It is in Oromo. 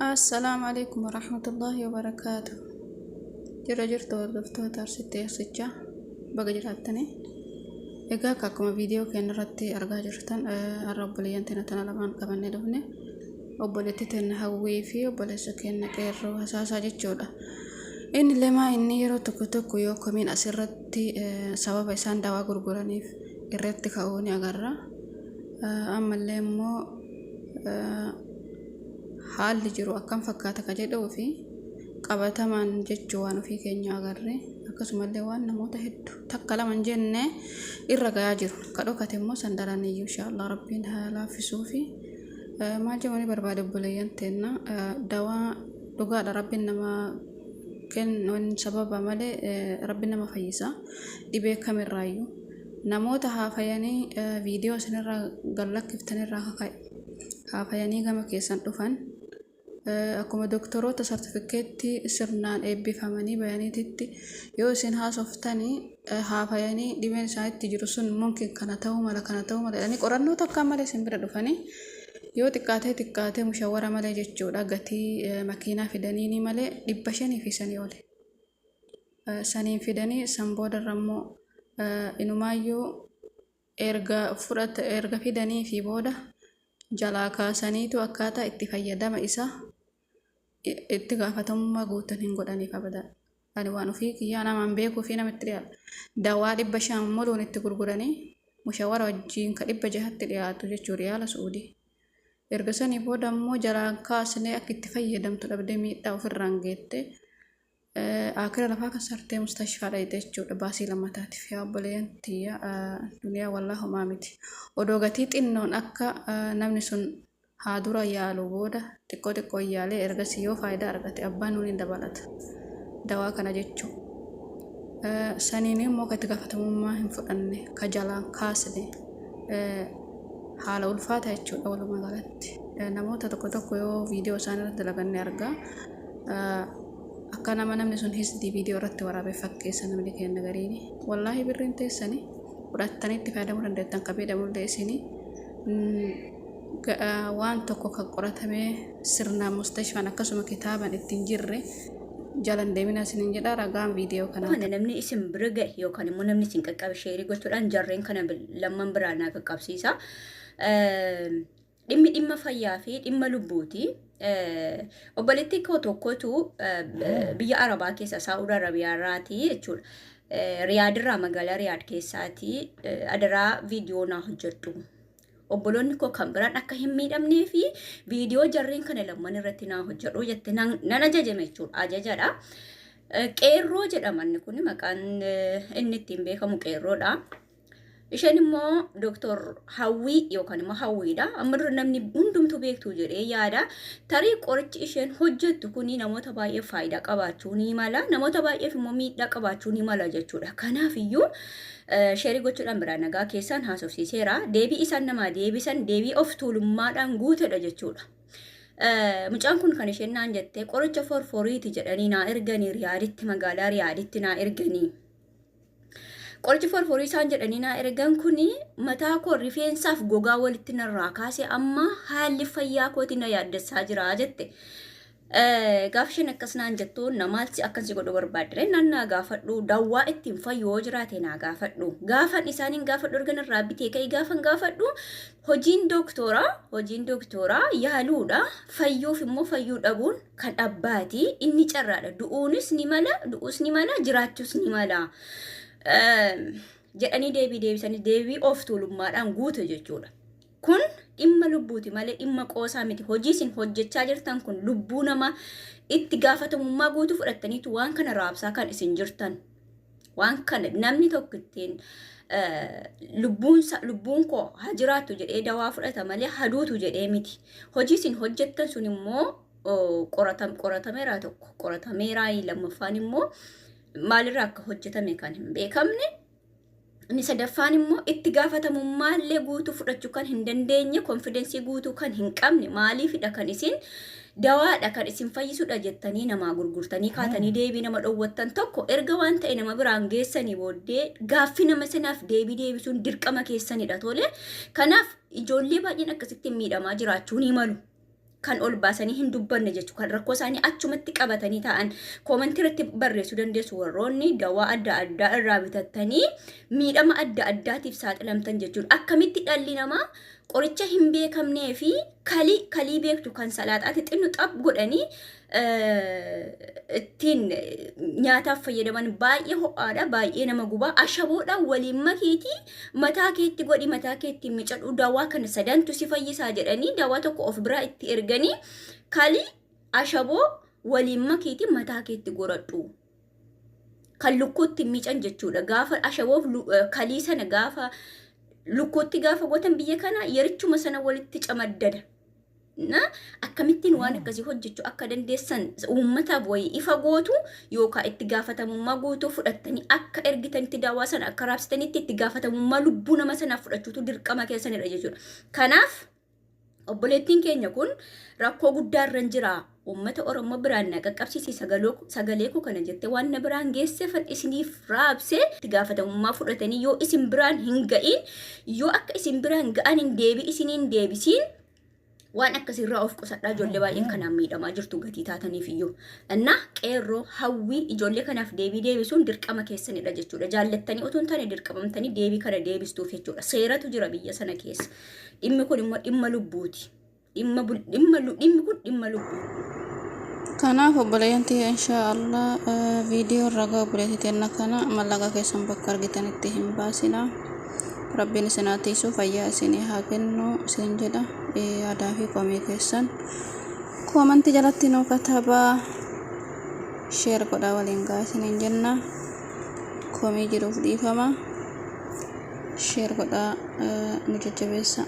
السلام عليكم ورحمة الله وبركاته. جرجرت وردفتو تارستي سجا بقى جراتني إيقا كاكما فيديو كان رتي أرقا جرتن الرب لينتنا تنالبان كمان ندهني وبلتي تنهوي في وبلسكين كيرو هساسا جتشودا إن لما إني يرو تكتوكو يوكو من أسرتي سبب إسان دوا غرغرانيف إرتي كاوني أغرى أما الليمو haalli jiru akkam fakkaata ka jedhuu fi qabatamaan jechuu waan ofii keenya agarre akkasumallee waan namoota hedduu takka lama jenne irra gayaa jiru ka dhokate immoo sandaran iyyuu inshallah rabbiin haa laaffisuu fi maal jedhanii barbaade buleeyyan teenna dawaa dhugaadha rabbiin nama kennuun sababa malee rabbiin nama fayyisa dhibee kamirraayyuu namoota haafayanii viidiyoo isinirraa gallakkiftanirraa kaka'e haafayanii gama keessan dhufan akkuma doktoroota sartifikeettii sirnaan eebbifamanii bayaniititti yoo isin haasoftanii haafayanii dhibeen isaanitti jiru sun mumkin kana ta'uu mala jedhanii qorannoo takkaan malee isin bira dhufanii yoo xiqqaatee mushawwara malee jechuudha gatii makiinaa fidanii malee 500 fi sanii ole saniin fidanii san boodarra immoo inumaayyuu erga fidanii fi booda jalaa kaasaniitu akkaataa itti fayyadama isaa itti gaafatamummaa guutuun hin godhaniif abadan. Ani waan ofii kiyyaa namaan beekuu fi namatti dhiyaatu. Dawaa 500 moluun itti gurguranii mushawwara wajjiin ka 600tti dhiyaatu jechuu riyaala Suudii. Erga sanii booda immoo jalaa kaasnee akka itti fayyadamtu dhabdee miidhaa ofirraan geette akira lafaa kasartee mustashfaa dhayite jechuudha baasii lammataatiif yaa obboleeyyan tiyya duniyaa wallaahu maa miti odoo gatii xinnoon akka namni sun haa dura yaalu booda xiqqoo yaalee ergasii yoo faayidaa argate abbaan nuun hin dabalata dawaa kana jechuu saniin immoo ka itti gaafatamummaa hin fudhanne ka jalaan kaasne haala ulfaata jechuudha walumaa galatti namoota tokko yoo viidiyoo isaan irratti dalaganne argaa akka namni sun hisdii viidiyoo irratti waraabee fakkeessa namni kenna gariini wallaahi birriin teessanii fudhattanii itti fayyadamuu dandeettan ka fayyadamullee isinii waan tokko kan qoratamee sirnaan mustashfaan akkasuma kitaaban ittiin jirre jalan deemina isiniin jedha ragaan viidiyoo kanaa. Kana namni isin bira gahe yookaan immoo namni isin qaqqabe sheerii gochuudhaan jarreen kana lamman biraan naa qaqqabsiisa. Dhimma fayyaa fi dhimma lubbuuti. Obboleettii koo tokkotu biyya Arabaa keessa Saa'uudi Arabiyaa irraati jechuudha. Riyaadirraa magaalaa Riyaad keessaati adaraa viidiyoo naa hojjedhu. Obboloonni koo kan biraan akka hin miidhamnee fi viidiyoo jarreen kana lamman irratti naa hojjedhu jette nan ajajame jechuudha. Ajajadha. Qeerroo jedhaman kun maqaan inni ittiin beekamu qeerroodha. Isheen immoo Dr. Hawwii yookaan immoo Hawwiidha. Ammarra namni hundumtuu beektu jedhee yaada. Tarii qorichi isheen hojjettu kuni namoota baay'ee faayidaa qabaachuu ni mala. Namoota baay'eef immoo miidhaa qabaachuu ni mala jechuudha. Kanaaf iyyuu sheerii gochuudhaan biraan nagaa keessaan haasofsiiseera. Deebii isaan namaa deebisan deebii of tuulummaadhaan guutedha jechuudha. Mucaan kun kan isheen naan jettee qoricha forforiiti jedhanii naa erganii Riyaaditti magaalaa Riyaaditti naa erganii. Qorichi forforii isaan jedhanii naa ergan kuni mataa koo rifeensaaf gogaa walitti narraa kaasee amma haalli fayyaa kooti na yaaddessaa jira jette. Gaafa isheen akkas naan jettu namaatti akkasii godhu barbaadde naa gaafadhu dawaa ittiin fayyoo jiraate naa gaafadhu. Gaafan isaaniin gaafadhu ergan irraa bitee ka'ee gaafan gaafadhu hojiin dooktoraa yaaluudha fayyuuf immoo fayyuu dhabuun kan abbaati inni carraadha du'uus ni mala jiraachuus ni mala. Jedhanii deebisanii deebii of tuulummaadhaan guute jechuudha. Kun dhimma lubbuuti malee dhimma qoosaa miti. Hojii isin hojjechaa jirtan kun lubbuu namaa itti gaafatamummaa guutuu fudhattaniitu waan kana raabsaa kan isin jirtan. Waan kana namni tokko ittiin lubbuun koo haa jiraattu jedhee dawaa fudhata malee haduutu jedhee miti. Hojii isin hojjettan sun immoo qoratameeraa lammaffaan immoo maalirraa akka hojjetame kan hin beekamne inni sadaffaan immoo itti gaafatamummaa guutuu fudhachuu kan hin dandeenye konfidensii guutuu kan hin qabne maaliifidha kan isin dawaadha kan isin fayyisuudha jettanii namaa gurgurtanii kaatanii deebii nama dhowwattan tokko erga waan ta'e nama biraan geessanii booddee gaaffii nama sanaaf deebisuun dirqama keessanidha tole. Kanaaf ijoollee baay'een akkasitti miidhamaa jiraachuu ni malu. kan ol baasanii hin dubbanne jechuudha. Kan rakkoo isaanii achumatti qabatanii ta'an koomentii irratti barreessuu dandeessu warroonni dawaa adda addaa irraa bitattanii miidhama adda addaatiif saaxilamtan jechuudha. Akkamitti dhalli namaa qoricha hin beekamnee fi kalii beektu kan salaaxaatti xinnu xab godhanii ittiin nyaataaf fayyadaman baay'ee ho'aadha, baay'ee nama gubaa. Ashaboodha waliin makiitii mataa keetti godhi, mataa keetti miicadhu, dawaa kana sadantu si fayyisaa jedhanii dawaa tokko of biraa itti erganii kalii ashaboo waliin makiitii mataa keetti godhadhu. Kan lukkuutti miican jechuudha. Gaafa ashaboof kalii sana gaafa lukkuutti gaafa gotan biyya kana yerichuma sana walitti camaddada. Na akkamittiin waan akkasii hojjechuu akka dandeessan uummataaf wayii ifa gootu yookaan itti gaafatamummaa guutuu fudhattanii akka ergitanitti dawaa sana akka raabsitanitti itti gaafatamummaa lubbuu nama sanaaf fudhachuutu dirqama keessanidha jechuudha. Kanaaf obboleettiin keenya kun rakkoo guddaarra jira. Uummata Oromoo biraan na qaqqabsiisii sagalee koo kana jettee waan na biraan geessefan isiniif raabsee itti gaafatamummaa fudhatanii yoo isin biraan hin ga'in yoo akka isin biraan ga'an hin deebisiin waan akkasirraa of qusadhaa ijoollee baay'een kanaan miidhamaa jirtu gatii taataniif iyyuu. Innaa qeerroo hawwii ijoollee kanaaf deebisuun dirqama keessanidha jechuudha. Jaallattanii otoo hin taane dirqamamtanii deebii kana deebistuuf jechuudha. Seeratu jira biyya sana keessa. Dhimmi kun immoo dhimma lubbuuti. Dhimmi kun dhimma lubbuuti. Kanaaf obboleeyyantii inshaallah viidiyoo ragaa obboleettii kana mallaqa keessan bakka argitanitti hin baasina. Rabbiin isin haa tiisu, fayyaa isinii haa kennu isin jedha. Yaadaa fi komii keessan koomentii jalatti nuu katabaa, sheer godhaa waliin gaa isiniin jenna. Komii jiruuf dhiifama, sheer godhaa nu jajjabeessa.